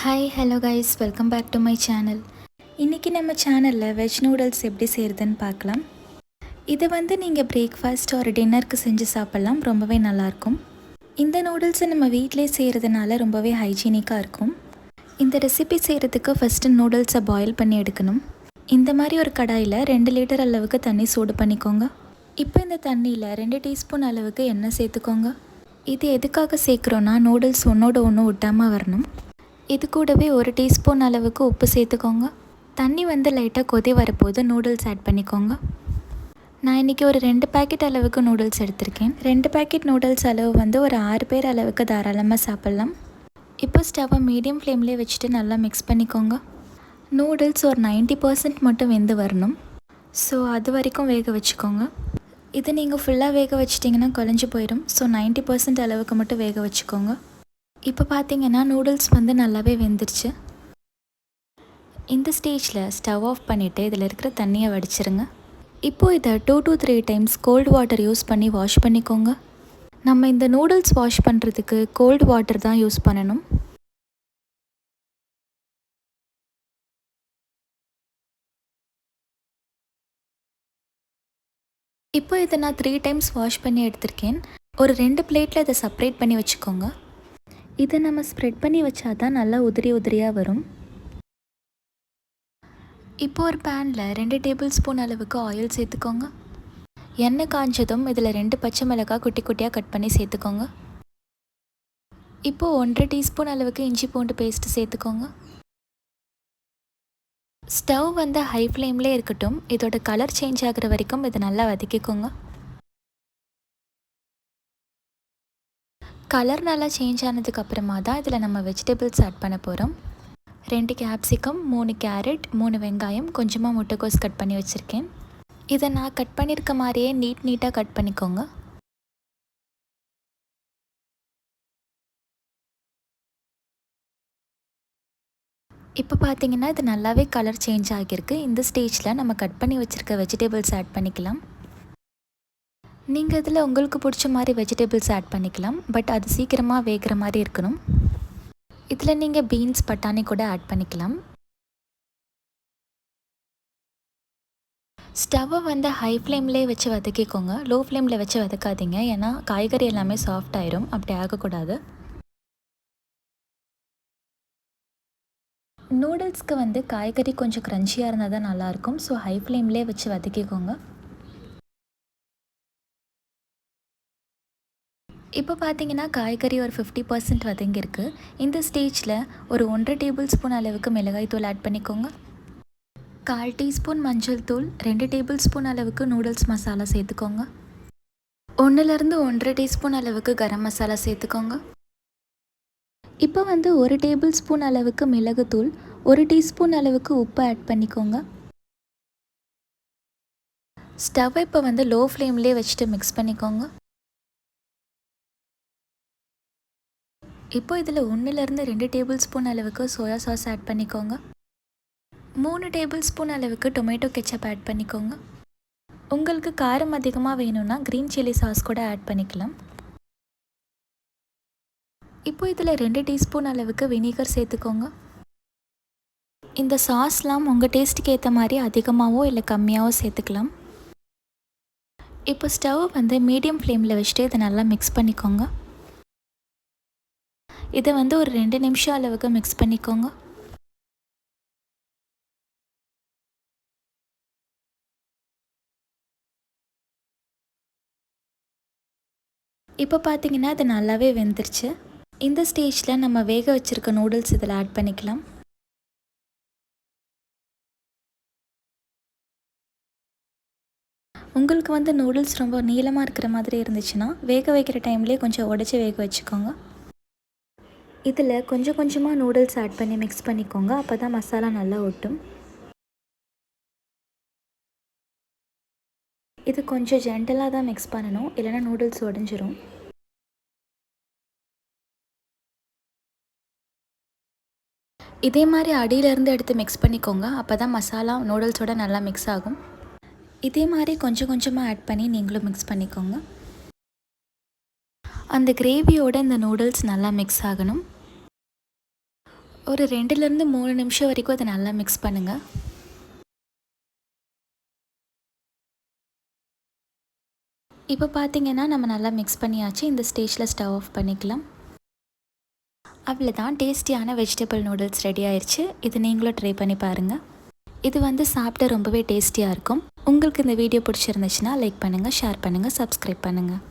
Hi hello guys, welcome back to my channel. இன்றைக்கி நம்ம சேனலில் வெஜ் நூடுல்ஸ் எப்படி செய்கிறதுன்னு பார்க்கலாம். இது நீங்கள் பிரேக்ஃபாஸ்ட் ஒரு டின்னருக்கு செஞ்சு சாப்பிட்லாம், ரொம்பவே நல்லாயிருக்கும். இந்த நூடுல்ஸை நம்ம வீட்டிலே செய்கிறதுனால ரொம்பவே ஹைஜீனிக்காக இருக்கும். இந்த ரெசிபி செய்கிறதுக்கு ஃபஸ்ட்டு நூடுல்ஸை பாயில் பண்ணி எடுக்கணும். இந்த மாதிரி ஒரு கடாயில் 2 லிட்டர் அளவுக்கு தண்ணி சூடு பண்ணிக்கோங்க. இப்போ இந்த தண்ணியில் 2 டீஸ்பூன் அளவுக்கு எண்ணெய் சேர்த்துக்கோங்க. இது எதுக்காக சேர்க்குறோன்னா நூடுல்ஸ் ஒன்றோட ஒன்று ஒட்டாமல் வரணும். இது கூடவே 1 டீஸ்பூன் அளவுக்கு உப்பு சேர்த்துக்கோங்க. தண்ணி லைட்டாக கொதி வரப்போது நூடுல்ஸ் ஆட் பண்ணிக்கோங்க. நான் இன்றைக்கி ஒரு 2 பேக்கெட் அளவுக்கு நூடுல்ஸ் எடுத்திருக்கேன். 2 பேக்கெட் நூடுல்ஸ் அளவு ஒரு 6 பேர் அளவுக்கு தாராளமாக சாப்பிட்லாம். இப்போ ஸ்டவ்வை மீடியம் ஃப்ளேம்லேயே வச்சுட்டு நல்லா மிக்ஸ் பண்ணிக்கோங்க. நூடுல்ஸ் ஒரு 90% மட்டும் வெந்து வரணும். ஸோ அது வரைக்கும் வேக வச்சுக்கோங்க. இது நீங்கள் ஃபுல்லாக வேக வச்சிட்டிங்கன்னா குழஞ்சி போயிடும். ஸோ 90% அளவுக்கு மட்டும் வேக வச்சுக்கோங்க. இப்போ பார்த்தீங்கன்னா நூடுல்ஸ் நல்லாவே வெந்துருச்சு. இந்த ஸ்டேஜில் ஸ்டவ் ஆஃப் பண்ணிவிட்டு இதில் இருக்கிற தண்ணியை வடிச்சிருங்க. இப்போது இதை 2 to 3 times cold water use பண்ணி வாஷ் பண்ணிக்கோங்க. நம்ம இந்த நூடுல்ஸ் வாஷ் பண்ணுறதுக்கு கோல்டு வாட்டர் தான் யூஸ் பண்ணணும். இப்போ இதை நான் 3 டைம்ஸ் வாஷ் பண்ணி எடுத்திருக்கேன். ஒரு 2 பிளேட்டில் இதை செப்ரேட் பண்ணி வச்சுக்கோங்க. இதை நம்ம ஸ்ப்ரெட் பண்ணி வச்சா தான் நல்லா உதிரி உதிரியாக வரும். இப்போ ஒரு பேனில் 2 டேபிள் ஸ்பூன் அளவுக்கு ஆயில் சேர்த்துக்கோங்க. எண்ணெய் காஞ்சதும் இதில் 2 பச்சை மிளகாய் குட்டி குட்டியாக கட் பண்ணி சேர்த்துக்கோங்க. இப்போது 1.5 டீஸ்பூன் அளவுக்கு இஞ்சி பூண்டு பேஸ்ட்டு சேர்த்துக்கோங்க. ஸ்டவ் ஹை ஃப்ளேம்லேயே இருக்கட்டும். இதோட கலர் சேஞ்ச் ஆகிற வரைக்கும் இதை நல்லா வதக்கிக்கோங்க. கலர் நல்லா சேஞ்ச் ஆனதுக்கப்புறமா தான் இதில் நம்ம வெஜிடபிள்ஸ் ஆட் பண்ண போகிறோம். 2 கேப்சிகம், 3 கேரட், 3 வெங்காயம், கொஞ்சமாக முட்டைக்கோஸ் கட் பண்ணி வச்சுருக்கேன். இதை நான் கட் பண்ணியிருக்க மாதிரியே நீட்டாக கட் பண்ணிக்கோங்க. இப்போ பார்த்தீங்கன்னா இது நல்லாவே கலர் சேஞ்ச் ஆகியிருக்கு. இந்த ஸ்டேஜில் நம்ம கட் பண்ணி வச்சுருக்க வெஜிடபிள்ஸ் ஆட் பண்ணிக்கலாம். நீங்கள் இதில் உங்களுக்கு பிடிச்ச மாதிரி வெஜிடபிள்ஸ் ஆட் பண்ணிக்கலாம். பட் அது சீக்கிரமாக வேகிற மாதிரி இருக்கணும். இதில் நீங்கள் பீன்ஸ், பட்டாணி கூட ஆட் பண்ணிக்கலாம். ஸ்டவ்வை ஹை ஃப்ளேம்லேயே வச்சு வதக்கிக்கோங்க. லோ ஃப்ளேமில் வச்சு வதக்காதீங்க, ஏன்னா காய்கறி எல்லாமே சாஃப்ட் ஆயிரும். அப்படி ஆகக்கூடாது. நூடுல்ஸ்க்கு காய்கறி கொஞ்சம் க்ரன்ச்சியாக இருந்தால் தான் நல்லாயிருக்கும். ஸோ ஹை ஃப்ளேம்லேயே வச்சு வதக்கிக்கோங்க. இப்போ பார்த்தீங்கன்னா காய்கறி ஒரு 50% வதங்கியிருக்கு. இந்த ஸ்டேஜில் ஒரு 1.5 டேபிள் ஸ்பூன் அளவுக்கு மிளகாய் தூள் ஆட் பண்ணிக்கோங்க. 1/4 டீஸ்பூன் மஞ்சள் தூள், 2 டேபிள் ஸ்பூன் அளவுக்கு நூடுல்ஸ் மசாலா சேர்த்துக்கோங்க. 1லேருந்து 1.5 டீஸ்பூன் அளவுக்கு கரம் மசாலா சேர்த்துக்கோங்க. இப்போ 1 டேபிள் ஸ்பூன் அளவுக்கு மிளகுத்தூள், 1 டீஸ்பூன் அளவுக்கு உப்பு ஆட் பண்ணிக்கோங்க. ஸ்டவ்வை இப்போ லோ ஃப்ளேம்லேயே வச்சுட்டு மிக்ஸ் பண்ணிக்கோங்க. இப்போ இதில் 1லேருந்து 2 டேபிள் ஸ்பூன் அளவுக்கு சோயா சாஸ் ஆட் பண்ணிக்கோங்க. 3 டேபிள் ஸ்பூன் அளவுக்கு டொமேட்டோ கெச்சப் ஆட் பண்ணிக்கோங்க. உங்களுக்கு காரம் அதிகமாக வேணும்னா க்ரீன் சில்லி சாஸ் கூட ஆட் பண்ணிக்கலாம். இப்போ இதில் 2 டீஸ்பூன் அளவுக்கு வினிகர் சேர்த்துக்கோங்க. இந்த சாஸ்லாம் உங்கள் டேஸ்ட்டுக்கு ஏற்ற மாதிரி அதிகமாகவோ இல்லை கம்மியாகவோ சேர்த்துக்கலாம். இப்போ ஸ்டவ் மீடியம் ஃப்ளேமில் வச்சுட்டு இதை நல்லா மிக்ஸ் பண்ணிக்கோங்க. இதை ஒரு 2 நிமிஷம் அளவுக்கு மிக்ஸ் பண்ணிக்கோங்க. இப்போ பார்த்தீங்கன்னா அது நல்லாவே வெந்துருச்சு. இந்த ஸ்டேஜில் நம்ம வேக வச்சுருக்க நூடுல்ஸ் இதில் ஆட் பண்ணிக்கலாம். உங்களுக்கு நூடுல்ஸ் ரொம்ப நீளமாக இருக்கிற மாதிரி இருந்துச்சுன்னா வேக வைக்கிற டைம்லேயே கொஞ்சம் உடச்சி வேக வச்சுக்கோங்க. இதில் கொஞ்சம் கொஞ்சமாக நூடுல்ஸ் ஆட் பண்ணி மிக்ஸ் பண்ணிக்கோங்க. அப்போ தான் மசாலா நல்லா ஒட்டும். இது கொஞ்சம் ஜென்டலாக தான் மிக்ஸ் பண்ணணும், இல்லைனா நூடுல்ஸ் உடஞ்சிரும். இதே மாதிரி அடியிலேருந்து எடுத்து மிக்ஸ் பண்ணிக்கோங்க. அப்போ தான் மசாலா நூடுல்ஸோட நல்லா மிக்ஸ் ஆகும். இதே மாதிரி கொஞ்சம் கொஞ்சமாக ஆட் பண்ணி நீங்களும் மிக்ஸ் பண்ணிக்கோங்க. அந்த கிரேவியோட இந்த நூடுல்ஸ் நல்லா மிக்ஸ் ஆகணும். ஒரு 2லேருந்து 3 நிமிஷம் வரைக்கும் அதை நல்லா மிக்ஸ் பண்ணுங்கள். இப்போ பார்த்தீங்கன்னா நம்ம நல்லா மிக்ஸ் பண்ணியாச்சு. இந்த ஸ்டேஜில் ஸ்டவ் ஆஃப் பண்ணிக்கலாம். அவ்வளோதான், டேஸ்டியான வெஜிடபிள் நூடுல்ஸ் ரெடி ஆயிடுச்சு. இது நீங்களும் ட்ரை பண்ணி பாருங்கள். இது வந்து சாப்பிட ரொம்பவே டேஸ்டியாக இருக்கும். உங்களுக்கு இந்த வீடியோ பிடிச்சிருந்துச்சுன்னா லைக் பண்ணுங்கள், ஷேர் பண்ணுங்கள், சப்ஸ்கிரைப் பண்ணுங்கள்.